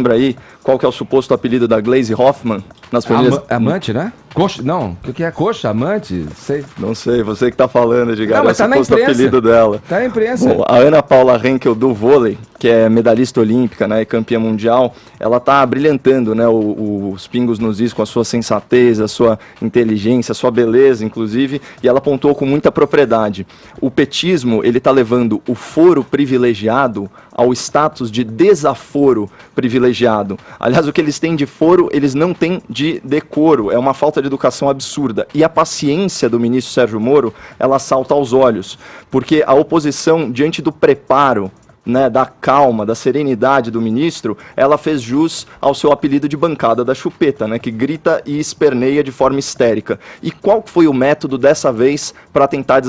lembra aí qual que é o suposto apelido da Glaze Hoffman nas famílias? Amante, né? Coxa, não, o que é coxa? Amante? Sei. Não sei, você que tá falando, Edgar. Não, mas tá na imprensa. Apelido dela. Tá na imprensa. Bom, a Ana Paula Henkel do vôlei, que é medalhista olímpica, né, e campeã mundial, ela tá brilhantando, né, os pingos nos is com a sua sensatez, a sua inteligência, a sua beleza, inclusive, e ela apontou com muita propriedade. O petismo, ele tá levando o foro privilegiado ao status de desaforo privilegiado. Aliás, o que eles têm de foro, eles não têm de decoro. É uma falta de educação absurda. E a paciência do ministro Sérgio Moro, ela salta aos olhos. Porque a oposição, diante do preparo, né, da calma, da serenidade do ministro, ela fez jus ao seu apelido de bancada da chupeta, né, que grita e esperneia de forma histérica. E qual foi o método dessa vez para tentar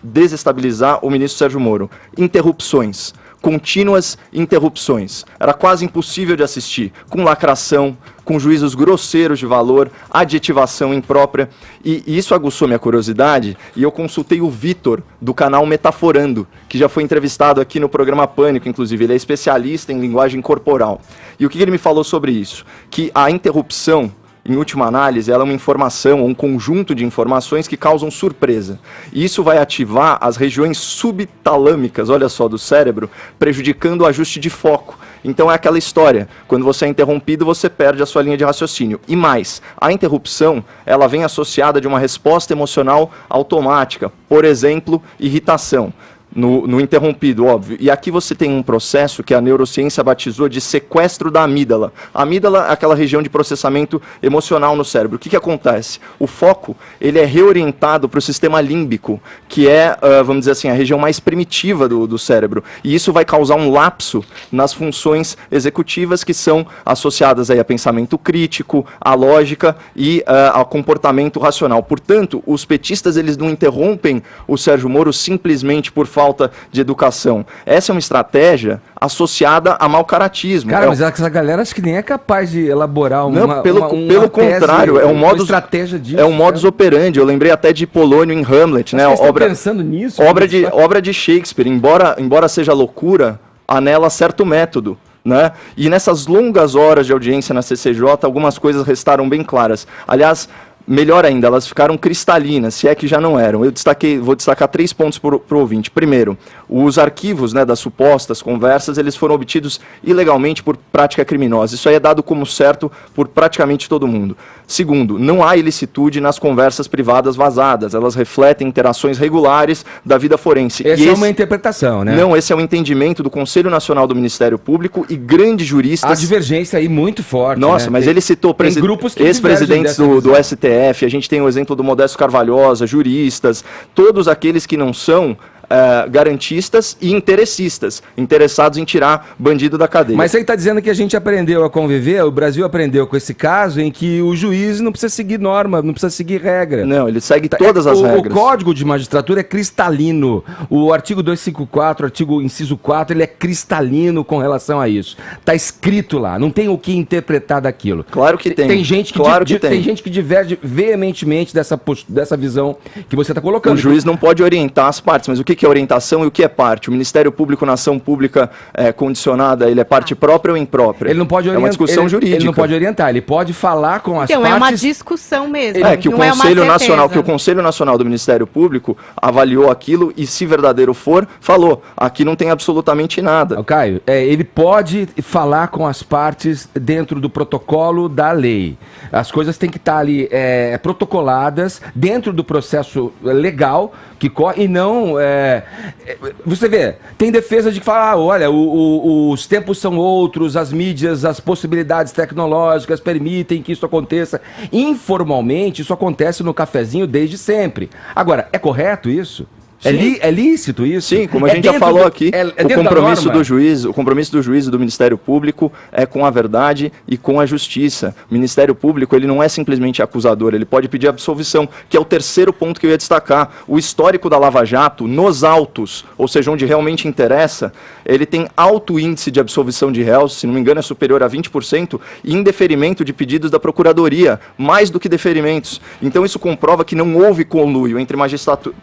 desestabilizar o ministro Sérgio Moro? Interrupções. Contínuas interrupções. Era quase impossível de assistir, com lacração, com juízos grosseiros de valor, adjetivação imprópria, e isso aguçou minha curiosidade, e eu consultei o Vitor, do canal Metaforando, que já foi entrevistado aqui no programa Pânico, inclusive, ele é especialista em linguagem corporal. E o que ele me falou sobre isso? Que a interrupção, em última análise, ela é uma informação, um conjunto de informações que causam surpresa. E isso vai ativar as regiões subtalâmicas, olha só, do cérebro, prejudicando o ajuste de foco. Então é aquela história, quando você é interrompido, você perde a sua linha de raciocínio. E mais, a interrupção, ela vem associada de uma resposta emocional automática, por exemplo, irritação. No interrompido, óbvio. E aqui você tem um processo que a neurociência batizou de sequestro da amígdala. A amígdala é aquela região de processamento emocional no cérebro. O que acontece? O foco, ele é reorientado para o sistema límbico, que é, vamos dizer assim, a região mais primitiva do cérebro. E isso vai causar um lapso nas funções executivas que são associadas aí a pensamento crítico, a lógica e ao comportamento racional. Portanto, os petistas, eles não interrompem o Sérgio Moro simplesmente por falta de educação. Essa é uma estratégia associada a mau caratismo. Cara, mas essa galera acho que nem é capaz de elaborar uma... Não, pelo contrário, é um modus, estratégia disso, é um modus operandi. Eu lembrei até de Polônio em Hamlet, né? Pensando nisso? Obra de Shakespeare. Embora seja loucura, anela certo método. Né? E nessas longas horas de audiência na CCJ, algumas coisas restaram bem claras. Aliás, melhor ainda, elas ficaram cristalinas, se é que já não eram. Vou destacar 3 pontos para o ouvinte. Primeiro, os arquivos, né, das supostas conversas, eles foram obtidos ilegalmente por prática criminosa. Isso aí é dado como certo por praticamente todo mundo. Segundo, não há ilicitude nas conversas privadas vazadas. Elas refletem interações regulares da vida forense. Essa é uma interpretação, né? Não, esse é um entendimento do Conselho Nacional do Ministério Público e grandes juristas... A divergência aí muito forte. Nossa, né? Mas ele citou ex-presidentes do STF, a gente tem o exemplo do Modesto Carvalhosa, juristas, todos aqueles que não são garantistas e interessistas, interessados em tirar bandido da cadeia. Mas você está dizendo que a gente aprendeu a conviver, o Brasil aprendeu com esse caso em que o juiz não precisa seguir norma, não precisa seguir regra. Não, ele segue todas as regras. O Código de Magistratura é cristalino. O artigo 254, artigo inciso 4, ele é cristalino com relação a isso. Está escrito lá, não tem o que interpretar daquilo. Claro que tem. Tem gente que diverge veementemente dessa visão que você está colocando. O juiz não pode orientar as partes, mas o que é orientação e o que é parte? O Ministério Público na ação pública condicionada, ele é parte própria ou imprópria? Ele não pode orientar. É uma discussão jurídica. Ele não pode orientar, ele pode falar com as partes... Então, é uma discussão mesmo. Que o Conselho Nacional do Ministério Público avaliou aquilo e, se verdadeiro for, falou, aqui não tem absolutamente nada. Caio, ele pode falar com as partes dentro do protocolo da lei. As coisas têm que estar ali protocoladas dentro do processo legal que corre e não... você vê, tem defesa de que fala, olha, os tempos são outros, as mídias, as possibilidades tecnológicas permitem que isso aconteça. Informalmente, isso acontece no cafezinho desde sempre. Agora, é correto isso? É lícito isso? Sim, como a gente já falou aqui, o compromisso do juiz e do Ministério Público é com a verdade e com a justiça. O Ministério Público, ele não é simplesmente acusador, ele pode pedir absolvição, que é o terceiro ponto que eu ia destacar. O histórico da Lava Jato, nos autos, ou seja, onde realmente interessa, ele tem alto índice de absolvição de réus, se não me engano é superior a 20%, e indeferimento de pedidos da Procuradoria, mais do que deferimentos. Então isso comprova que não houve conluio entre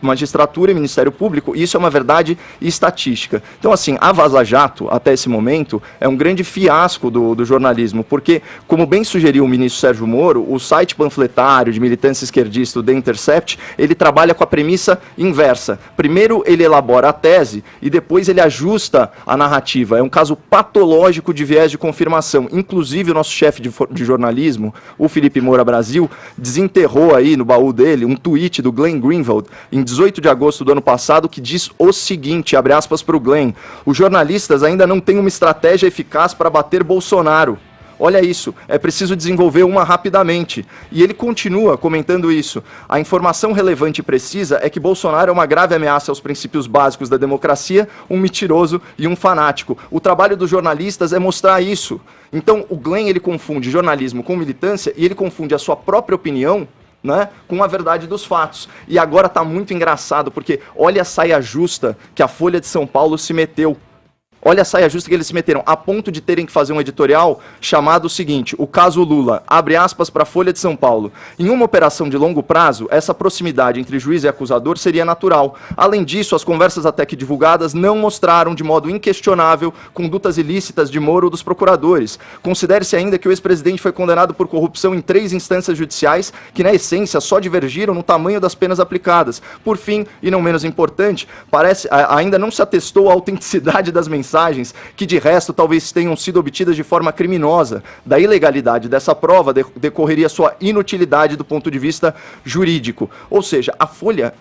magistratura e Ministério Ministério Público, e isso é uma verdade estatística. Então, assim, a Vaza Jato, até esse momento, é um grande fiasco do jornalismo, porque, como bem sugeriu o ministro Sérgio Moro, o site panfletário de militância esquerdista, o The Intercept, ele trabalha com a premissa inversa. Primeiro ele elabora a tese e depois ele ajusta a narrativa. É um caso patológico de viés de confirmação. Inclusive, o nosso chefe de jornalismo, o Felipe Moura Brasil, desenterrou aí no baú dele um tweet do Glenn Greenwald, em 18 de agosto do ano passado, que diz o seguinte, abre aspas para o Glenn: os jornalistas ainda não têm uma estratégia eficaz para bater Bolsonaro. Olha isso, é preciso desenvolver uma rapidamente. E ele continua comentando isso. A informação relevante e precisa é que Bolsonaro é uma grave ameaça aos princípios básicos da democracia, um mentiroso e um fanático. O trabalho dos jornalistas é mostrar isso. Então, o Glenn, ele confunde jornalismo com militância e ele confunde a sua própria opinião, né, com a verdade dos fatos. E agora está muito engraçado, porque olha a saia justa que a Folha de São Paulo se meteu. Olha a saia justa que eles se meteram, a ponto de terem que fazer um editorial chamado o seguinte: o caso Lula, abre aspas para a Folha de São Paulo. Em uma operação de longo prazo, essa proximidade entre juiz e acusador seria natural. Além disso, as conversas até que divulgadas não mostraram de modo inquestionável condutas ilícitas de Moro ou dos procuradores. Considere-se ainda que o ex-presidente foi condenado por corrupção em 3 instâncias judiciais, que na essência só divergiram no tamanho das penas aplicadas. Por fim, e não menos importante, ainda não se atestou a autenticidade das mensagens, que de resto talvez tenham sido obtidas de forma criminosa. Da ilegalidade dessa prova decorreria sua inutilidade do ponto de vista jurídico. Ou seja, a Folha,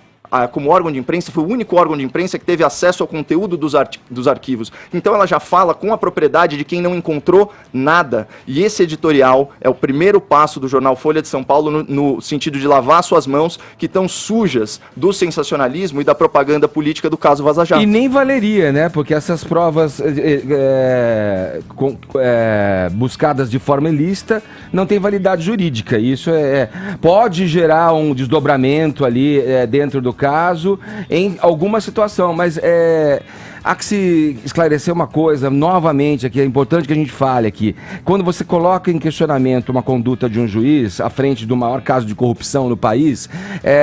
como órgão de imprensa, foi o único órgão de imprensa que teve acesso ao conteúdo dos arquivos. Então ela já fala com a propriedade de quem não encontrou nada. E esse editorial é o primeiro passo do jornal Folha de São Paulo no sentido de lavar suas mãos, que estão sujas do sensacionalismo e da propaganda política do caso Vaza Jato. E nem valeria, né? Porque essas provas buscadas de forma ilícita não têm validade jurídica. Isso pode gerar um desdobramento ali dentro do caso, em alguma situação, mas há que se esclarecer uma coisa novamente aqui, é importante que a gente fale aqui. Quando você coloca em questionamento uma conduta de um juiz à frente do maior caso de corrupção no país,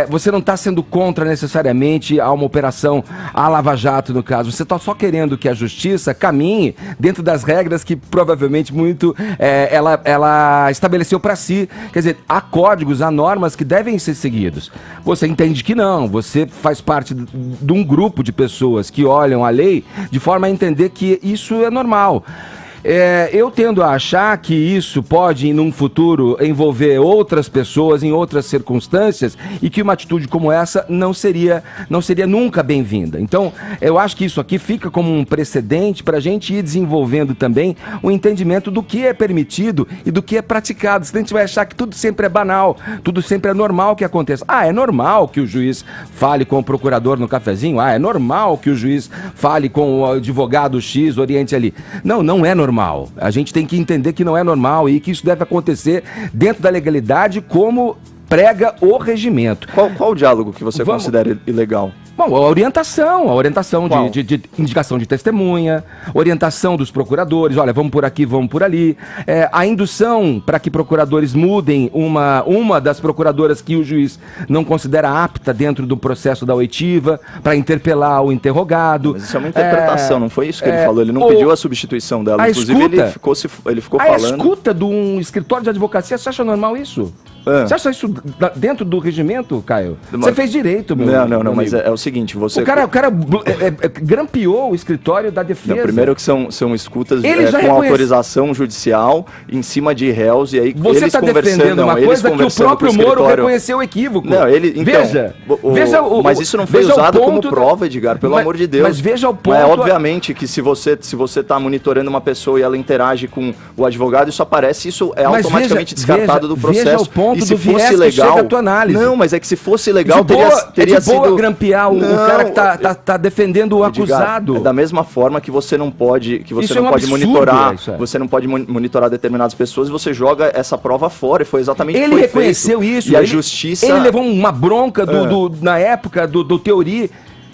você não está sendo contra necessariamente a uma operação à Lava Jato no caso, você está só querendo que a justiça caminhe dentro das regras que provavelmente ela estabeleceu para si. Quer dizer, há códigos, há normas que devem ser seguidos. Você entende que não, você faz parte de um grupo de pessoas que olham a lei de forma a entender que isso é normal. Eu tendo a achar que isso pode, num futuro, envolver outras pessoas em outras circunstâncias e que uma atitude como essa não seria nunca bem-vinda. Então, eu acho que isso aqui fica como um precedente para a gente ir desenvolvendo também o entendimento do que é permitido e do que é praticado. Senão a gente vai achar que tudo sempre é banal, tudo sempre é normal que aconteça. É normal que o juiz fale com o procurador no cafezinho? É normal que o juiz fale com o advogado X, oriente ali. Não é normal. A gente tem que entender que não é normal e que isso deve acontecer dentro da legalidade como prega o regimento. Qual o diálogo que você considera ilegal? Bom, a orientação de indicação de testemunha, orientação dos procuradores, olha, vamos por aqui, vamos por ali, a indução para que procuradores mudem uma das procuradoras que o juiz não considera apta dentro do processo da oitiva, para interpelar o interrogado. Mas isso é uma interpretação, não foi isso que ele falou, ele não pediu a substituição dela, inclusive ele ficou falando... A escuta de um escritório de advocacia, você acha normal isso? Você acha isso dentro do regimento, Caio? Você fez direito, meu Não, mas é o seguinte, você... O cara grampeou o escritório da defesa. Primeiro que são escutas com autorização judicial em cima de réus, e aí você está defendendo uma coisa que o próprio Moro reconheceu o equívoco. Não, veja mas isso não foi usado como prova, Edgar, pelo amor de Deus. Mas veja o ponto... Mas obviamente que se você está monitorando uma pessoa e ela interage com o advogado, isso aparece, isso é automaticamente descartado do processo. Veja o ponto e se do fosse legal, chega a tua análise. Não, mas é que se fosse legal, teria sido... grampear o cara que tá defendendo o acusado. É da mesma forma que você não pode, monitorar, você não pode monitorar determinadas pessoas e você joga essa prova fora, e foi exatamente o que foi feito. Ele reconheceu isso. E a justiça... Ele levou uma bronca na época do Teori.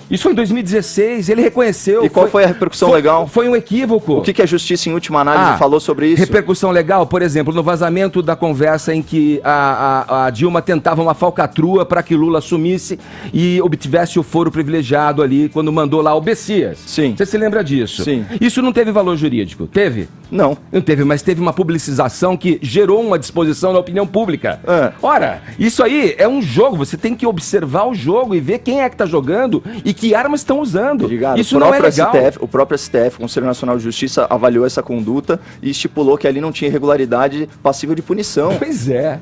Isso foi em 2016, ele reconheceu. E qual foi a repercussão legal? Foi um equívoco. O que a justiça, em última análise, falou sobre isso? Repercussão legal, por exemplo, no vazamento da conversa em que a Dilma tentava uma falcatrua para que Lula assumisse e obtivesse o foro privilegiado ali, quando mandou lá o Bessias. Sim. Você se lembra disso? Sim. Isso não teve valor jurídico? Teve? Não. Não teve, mas teve uma publicização que gerou uma disposição na opinião pública. É. Ora, isso aí é um jogo, você tem que observar o jogo e ver quem é que está jogando e que armas estão usando. Ligado? Isso não é legal. O próprio STF, o Conselho Nacional de Justiça, avaliou essa conduta e estipulou que ali não tinha irregularidade passível de punição. Pois é.